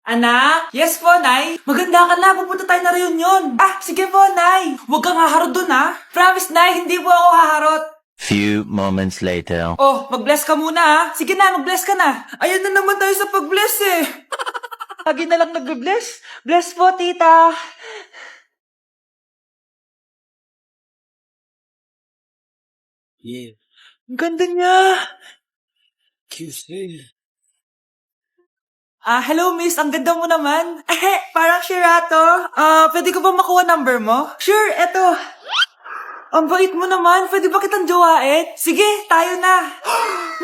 Anak? Yes po, Nay. Maganda ka na. Pupunta tayo na reunion. Sige po, Nay. Huwag kang haharot dun, ha? Promise, Nay. Hindi po ako haharot. Few moments later. Oh, mag-bless ka muna, ha? Sige na, mag-bless ka na. Ayan na naman tayo sa pag-bless, eh. Lagi na lang nag-bless. Bless po, tita. Yeah, Ang ganda niya. QC. Hello miss, ang ganda mo naman. Parang Shirato. Pwede ko ba makuha number mo? Sure, eto. Ang bait mo naman, pwede ba kitang jowain? Sige, tayo na.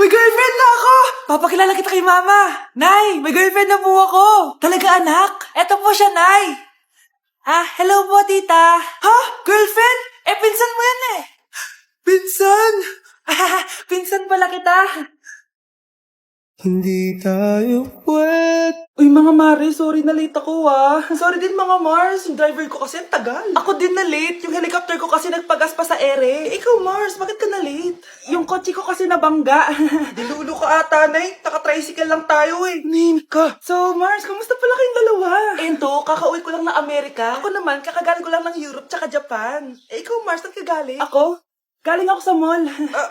May girlfriend na ako! Papakilala kita kay mama. Nay, may girlfriend na po ako. Talaga anak? Eto po siya, Nay. Hello po, tita. Ha? Girlfriend? Pinsan mo yan eh. Pinsan? Pinsan pala kita. Hindi tayo pwede. Uy, mga Mare, sorry na late ako Sorry din mga Mars, yung driver ko kasi ang tagal. Ako din na late, yung helicopter ko kasi nagpagas pa sa ere. Ikaw Mars, bakit ka na late? Yung kotse ko kasi nabangga. Dilulo ka ata, Nay. Naka-tricycle lang tayo eh. Name ka. So Mars, kamusta pala kayong dalawa? Ento, kakauwi ko lang ng Amerika. Ako naman, kakagaling ko lang ng Europe tsaka Japan. Ikaw Mars, saan ka galing? Ako? Galing ako sa mall.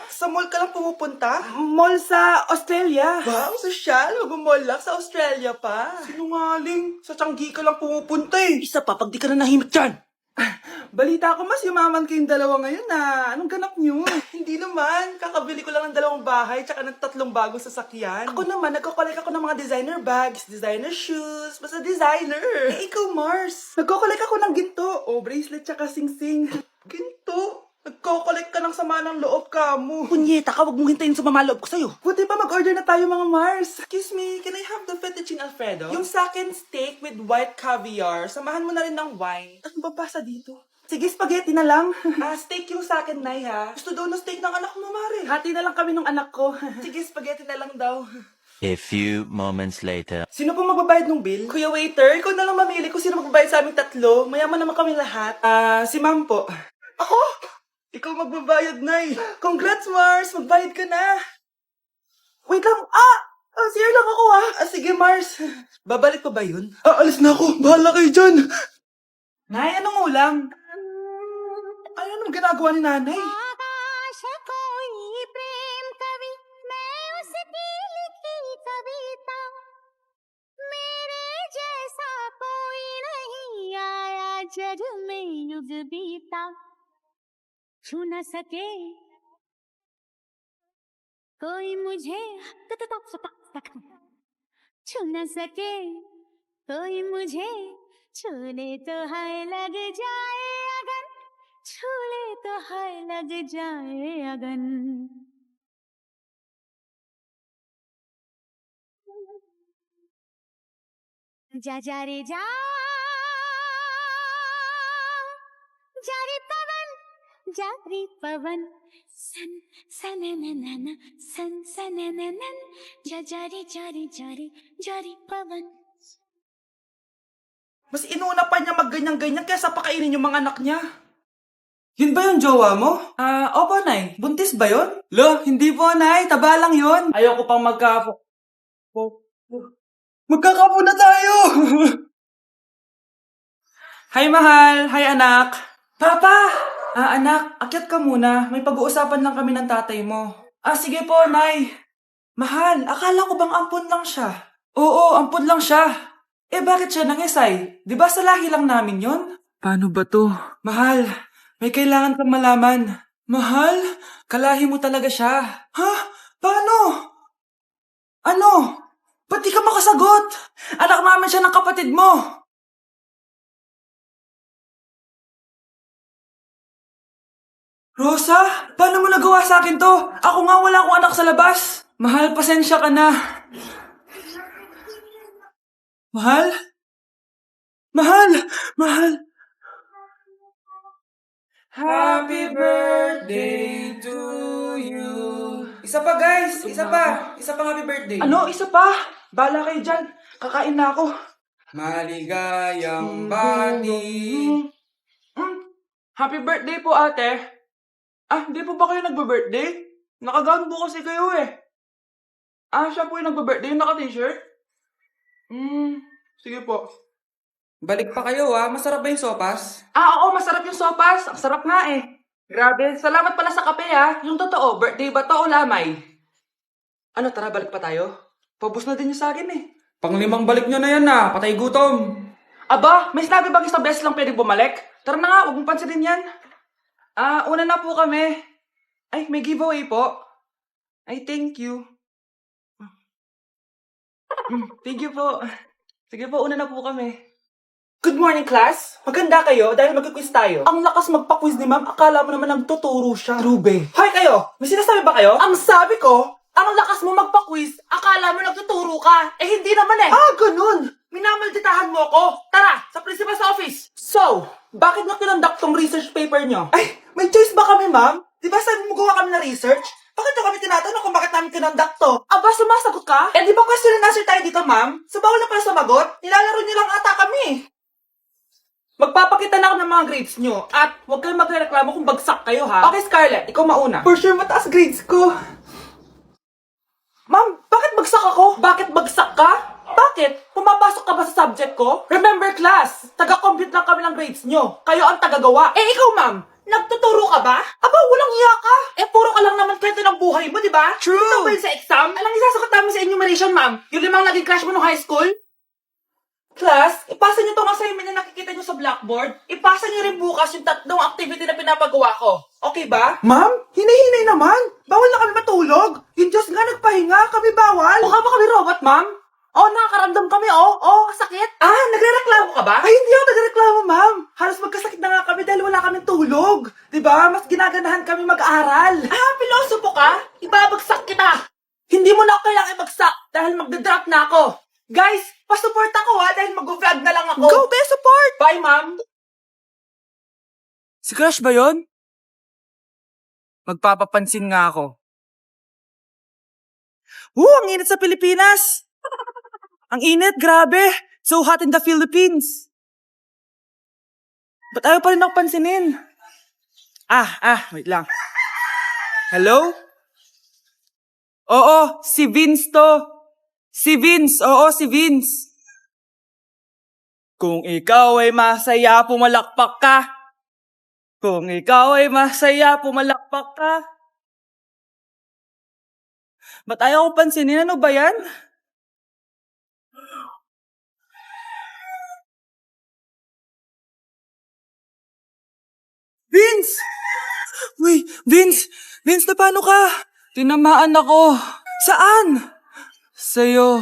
Sa mall ka lang pumupunta? Mall sa Australia. Wow, sosyal. Mag-mall lang sa Australia pa. Sinungaling. Sa Changi ka lang pumupunta eh. Isa pa, pag di ka na nahimik dyan. Balita ko mas yumaman kayong dalawa ngayon Anong ganap nyo? Hindi naman. Kakabili ko lang ng 2 bahay tsaka ng 3 bagong sasakyan. Ako naman, nagko-collect ako ng mga designer bags, designer shoes, basta designer. Ikaw, Mars. Nagko-collect ako ng ginto. Bracelet tsaka sing-sing. Ginto? Nagko-collect ka ng sama ng loob ka mo. Punyeta ka, wag mong hintayin sumama loob ko sa'yo. Buti pa mag-order na tayo mga Mars. Excuse me, can I have the fettuccine Alfredo? Yung sa akin steak with white caviar. Samahan mo na rin ng wine. Ano ba pasa dito? Sige, spaghetti na lang. Steak yung sa akin, Nay, ha? Gusto daw na steak ng anak mo, Mare. Hati na lang kami ng anak ko. Sige, spaghetti na lang daw. A few moments later. Sino po magbabayad ng bill? Kuya waiter, ikaw na lang mamili kung sino magbabayad sa aming 3. Mayaman naman kami lahat. Si ma'am po. Ako? Ikaw magbabayad, Nay. Congrats, Mars. Magbayad ka na. Wait lang. Sir lang ako, Sige, Mars. Babalik pa ba yun? Alis na ako. Bahala kayo dyan. Nay, anong ulam? Ano naman ginagawa ni nanay? आकाश कोई प्रेम कवि मैं उसकी लिखी कविता मेरे जैसा कोई नहीं आया जग में युग बीता छू न सके कोई मुझे छू न सके कोई मुझे छूने तो है लग जाए अगन छूले तो है लग जाए अगन जा जा रे जा रे पवन सन सनननन सन सनननन जा रे पवन Mas inuna pa niya magganyan-ganyan kaysa pakainin yung mga anak niya. Yun ba yung jowa mo? Opo, Nay. Buntis ba yun? Lo, hindi po, Nay. Taba lang yun. Ayoko pang magkakapo na tayo! Hi, mahal. Hi, anak. Papa! Anak, akyat ka muna. May pag-uusapan lang kami ng tatay mo. Sige po, Nay. Mahal, akala ko bang ampun lang siya? Oo, ampun lang siya. Bakit siya nangisay? Di ba sa lahi lang namin yon? Paano ba to? Mahal, may kailangan kang malaman. Mahal? Kalahi mo talaga siya. Ha? Paano? Ano? Ba't di ka makasagot? Anak namin siya ng kapatid mo. Rosa? Paano mo nagawa sa akin to? Ako nga wala akong anak sa labas. Mahal, pasensya ka na. Mahal? Mahal! Mahal! Happy birthday to you. Isa pa, guys. Isa pa. Isa pang happy birthday. Ano? Isa pa? Bala kayo dyan. Kakain na ako. Maligayang bati. Happy birthday po, ate. Hindi po ba kayo nagbe-birthday? Nakagown po kasi kayo eh. Siya po yung nagbe-birthday, yung naka-t-shirt? Sige po. Balik pa kayo masarap ba yung sopas? Oo, masarap yung sopas. Ang sarap nga eh. Grabe, salamat pala sa kape Yung totoo, birthday ba to o lamay? Ano, tara, balik pa tayo? Paubos na din yung sa akin eh. Panglimang balik nyo na yan patay gutom. Aba, may sinabi bang isang beses lang pwede bumalik? Tara na nga, huwag mong pansinin yan. Una na po kami. Ay, may giveaway po. Ay, thank you. Thank you po. Sige po, una na po kami. Good morning, class. Maganda kayo dahil magkiquiz tayo. Ang lakas magpa-quiz ni ma'am, akala mo naman nagtuturo siya. Trube. Hoy kayo, may sinasabi ba kayo? Ang sabi ko, ang lakas mo magpa-quiz, akala mo nagtuturo ka. Eh, hindi naman eh. Ganun. Minamalditahan mo ako. Tara, sa principal's office. So, bakit nyo kinonduct tong research paper nyo? Ay, may choice ba kami, ma'am? Di ba sabi mo gawa kami na research? Bakit nyo kami tinatanong kung bakit namin kinonduct to? Aba, sumasagot ka? Eh, di ba question and answer tayo dito, ma'am? So, bawal na pala sumagot? Nilalaro nyo lang ata kami. Magpapakita na ako ng mga grades nyo at huwag kayong magreklamo kung bagsak kayo, ha? Okay, Scarlett, ikaw mauna. For sure, mataas grades ko. Ma'am, bakit bagsak ako? Bakit bagsak ka? Bakit? Pumapasok ka ba sa subject ko? Remember, class, taga-compute lang kami ng grades nyo. Kayo ang tagagawa. Eh, ikaw, ma'am, nagtuturo ka ba? Aba, walang iya ka. Eh, puro ka lang naman kwento ng buhay mo, di ba? True. Ito ba yun sa exam? Alang isasagot namin sa enumeration, ma'am. Yung 5 naging crush mo nung high school? Class, ipasa niyo tong assignment na nakikita niyo sa blackboard. Ipasa niyo rin bukas yung 3 activity na pinapagawa ko. Okay ba? Ma'am, hinay-hinay naman. Bawal na kami matulog. Yung Diyos nga nagpahinga, kami bawal. Mukha ba kami robot, ma'am? Nakakaramdam kami, sakit. Nagrereklamo ka ba? Ay, hindi ako nagrereklamo, ma'am. Halos magkasakit na nga kami dahil wala kaming tulog. Diba? Mas ginaganahan kami mag-aral. Pilosopo ka? Ibabagsak kita. Hindi mo na ako kailangang ibagsak dahil magdadrop na ako. Guys, pa-support ako dahil mag-vlog na lang ako. Go, be support! Bye, ma'am. Si Crush ba yon? Magpapapansin nga ako. Ang init sa Pilipinas! Ang init, grabe! So hot in the Philippines! Ba't ayaw pa rin ako pansinin? Wait lang. Hello? Oo, si Vince to. Si Vince, si Vince. Kung ikaw ay masaya, pumalakpak ka. Kung ikaw ay masaya, pumalakpak ka. Ba't ayaw ko pansinin? Ano ba yan? Vince! Uy, Vince! Vince, na paano ka? Tinamaan ako. Saan? Sa'yo.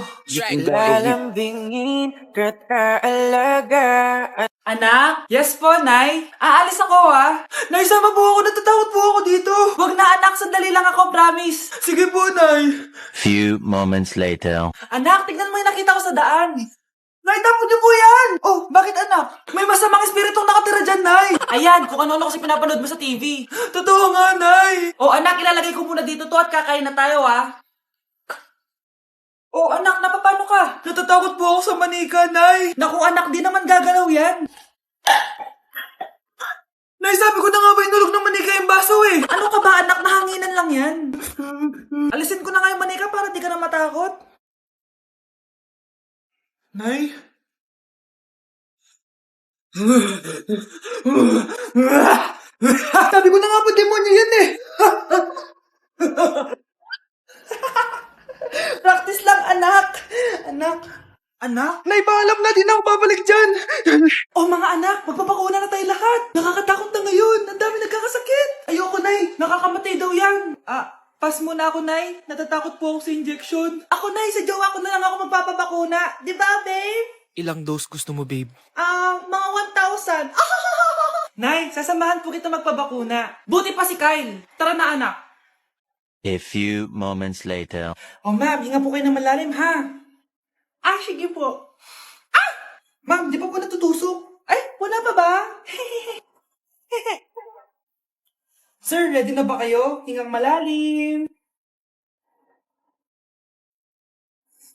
Lalambingin ka't aalagaan. Anak? Yes po, Nay. Aalis ako, Nay, sama po ako. Natatakot po ako dito. Wag na, anak. Sandali lang ako, promise. Sige po, Nay. Few moments later. Anak, tignan mo yung nakita ko sa daan. Nay, tamo niyo po yan! Bakit anak? May masamang espiritong nakatira dyan, Nay! Ayan, kung ano-ano kasi pinapanood mo sa TV. Totoo nga, Nay! Anak, ilalagay ko muna dito to at kakain na tayo, anak, napapano ka? Natatakot po ako sa manika, Nay! Naku, anak, di naman gagalaw yan! Nay, sabi ko na nga ba inulog ng manika yung baso Ano ka ba, anak? Nahanginan lang yan. Alisin ko na nga yung manika para di ka na matakot. Nay? Sabi ko na nga po, demonyo yan Practice lang, anak. Anak? Nay, paalam na, di na ako babalik dyan. Mga anak, magpapakuna na tayo lahat. Nakakatakot na ngayon. Ang dami nagkakasakit. Ayoko, Nay. Nakakamatay daw yan. Pass muna ako, Nay. Natatakot po ako sa injection. Ako, Nay, sa jowa ko na lang ako magpapabakuna. Di ba, babe? Ilang dose gusto mo, babe? Mga 1,000. Nay, sasamahan po kita magpabakuna. Buti pa si Kyle. Tara na, anak. A few moments later. Ma'am, hinga po kayo ng malalim, ha? Sige po. Ma'am, di pa po natutusok? Ay, wala pa ba? Sir, ready na ba kayo? Hingang malalim.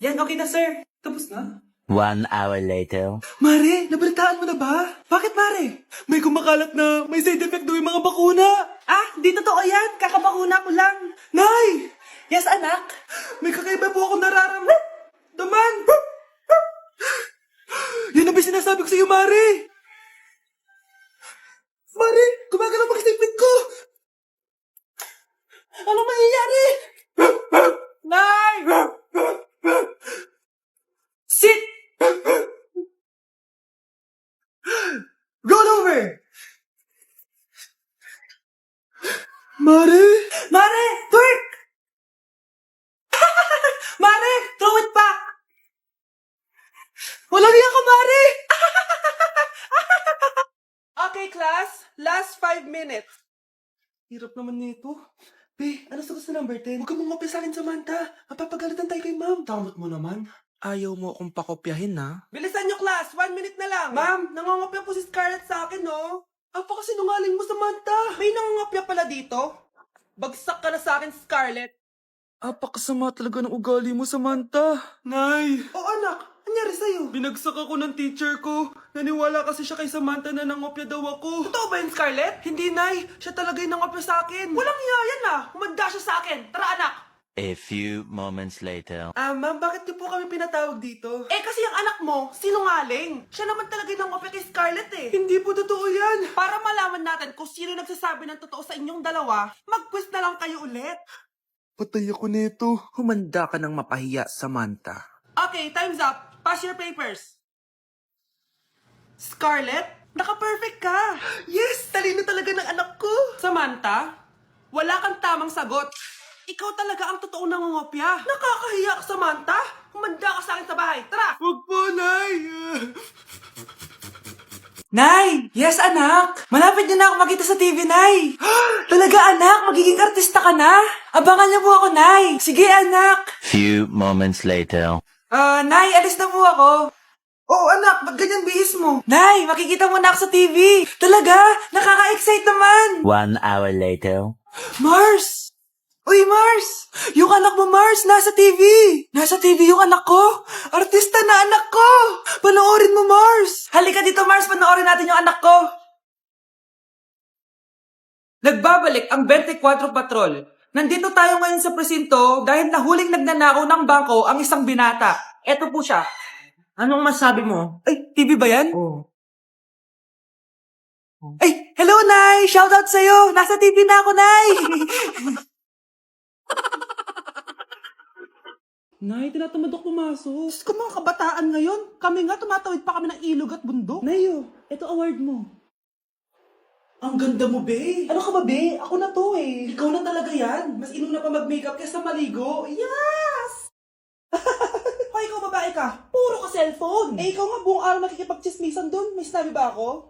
Yan, okay na, sir. Tapos na? 1 hour later. Mare, nabalitaan mo na ba? Bakit, Mare? May kumakalat na may side effect daw yung mga bakuna. Di totoo yan. Kakabakuna ko lang. Nay! Yes, anak? May kakaiba po ako nararamdaman. sinasabi ko sa'yo, Mare! Mare, gumagalaw mag-stipid ko! Ano mangyayari? Nay! Sit! Roll over! Mare! Mare! Twerk! Mare! Throw it back! Walang iya ka, Mare! Okay, class. Last 5 minutes. Hirap naman nito. Be, ano sagot sa number 10? Huwag ka mong ngopya sa akin, Samantha. Mapapagalitan tayo kay ma'am. Tamot mo naman. Ayaw mo akong pakopyahin, ha? Bilisan nyo, class. 1 minute na lang. Ma'am, nangangopya po si Scarlett sa akin, no? Apakasinungaling mo, Samantha. May nangangopya pala dito. Bagsak ka na sa akin, Scarlett. Apakasama talaga ng ugali mo, Samantha. Nay! O anak, anyari sa'yo? Binagsak ako ng teacher ko. Naniwala kasi siya kay Samantha na nangopya daw ako. Totoo ba yun, Scarlett? Hindi, Nay. Siya talaga yung nangopya sa akin. Walang iya yan, Humanda siya sa akin. Tara, anak. A few moments later. Ma'am, bakit niyo po kami pinatawag dito? Kasi yung anak mo, sinungaling. Siya naman talaga yung nangopya kay Scarlett eh. Hindi po totoo yan. Para malaman natin kung sino nagsasabi ng totoo sa inyong dalawa, mag-quiz na lang kayo ulit. Patay ako nito. Humanda ka ng mapahiya, Samantha. Okay, time's up. Pass your papers. Scarlett, naka-perfect ka. Yes, talino talaga ng anak ko. Samantha, wala kang tamang sagot. Ikaw talaga ang totoong nangungopya. Nakakahiya ka, Samantha. Humanda ka sa akin sa bahay. Tara! Huwag po, Nay. Nay! Yes, anak! Malapit niyo na ako makita sa TV, Nay! Talaga, anak! Magiging artista ka na! Abangan niyo po ako, Nay! Sige, anak! Few moments later. Nay, alis na po ako. Oo, anak. Ba't ganyan bihis mo? Nay, makikita mo na ako sa TV! Talaga! Nakaka-excite naman! 1 hour later. Mars! Uy, Mars! Yung anak mo, Mars, nasa TV! Nasa TV yung anak ko! Artista na anak ko! Panoorin mo, Mars! Halika dito, Mars, panoorin natin yung anak ko! Nagbabalik ang 24 Patrol. Nandito tayo ngayon sa presinto dahil nahuling nagnanakaw ng bangko ang isang binata. Eto po siya. Anong masabi mo? Ay, TV ba yan? Oo. Ay, hello, Nay! Shoutout sa'yo! Nasa TV na ako, Nay! Nay, tinatamad ako pumasok. Diyos ko, mga kabataan ngayon. Kami nga, tumatawid pa kami ng ilog at bundok. Nayo, ito award mo. Ang ganda mo, be. Ano ka ba, be? Ako na to, eh. Ikaw na talaga yan. Mas inuna pa mag-makeup kaysa maligo. Yes! Hoy, ikaw babae ka. Puro ka cellphone. Ikaw nga buong araw nakikipag-chismisan dun. May sinabi ba ako?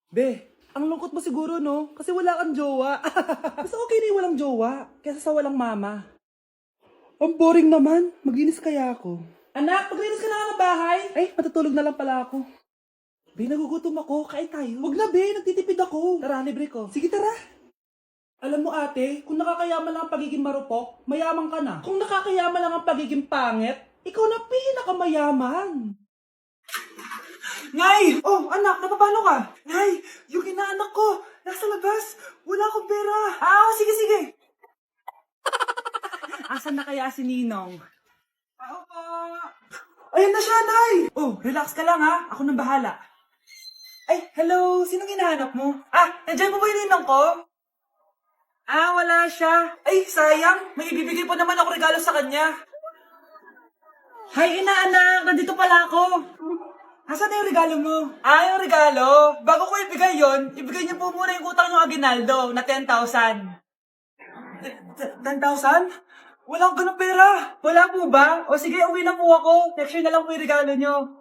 Be, ang lungkot mo siguro, no? Kasi wala kang jowa. Mas okay na yung walang jowa kaysa sa walang mama. Ang boring naman. Maglinis kaya ako. Anak, maglinis ka na nga ng bahay. Ay, matutulog na lang pala ako. Be, nagugutom ako. Kain tayo. Huwag na, be. Nagtitipid ako. Tara, libre ko. Sige, tara. Alam mo, ate, kung nakakayaman lang ang pagiging marupok, mayaman ka na. Kung nakakayaman lang ang pagiging pangit, ikaw na pinakamayaman. Nay! Oh, anak, napapano ka? Nay, yung inaanak ko, nasa labas. Wala akong pera. Sige, sige. Asan na kaya si Ninong? Ako po. Ayan na siya, Nay! Oh, relax ka lang ha. Ako nang bahala. Ay, hello. Sinong hinahanap mo? Nandiyan po ba yung Ninong ko? Wala siya. Ay, sayang. May ibibigay po naman ako regalo sa kanya. Hi, inaanak. Nandito pala ako. Asan na yung regalo mo? Yung regalo? Bago ko ibigay yon, ibigay niyo po muna yung utang niyo Aguinaldo na 10,000. 10,000? Walang ganun pera. Wala po ba? O sige, uwi na po ako. Next year na lang po yung regalo nyo.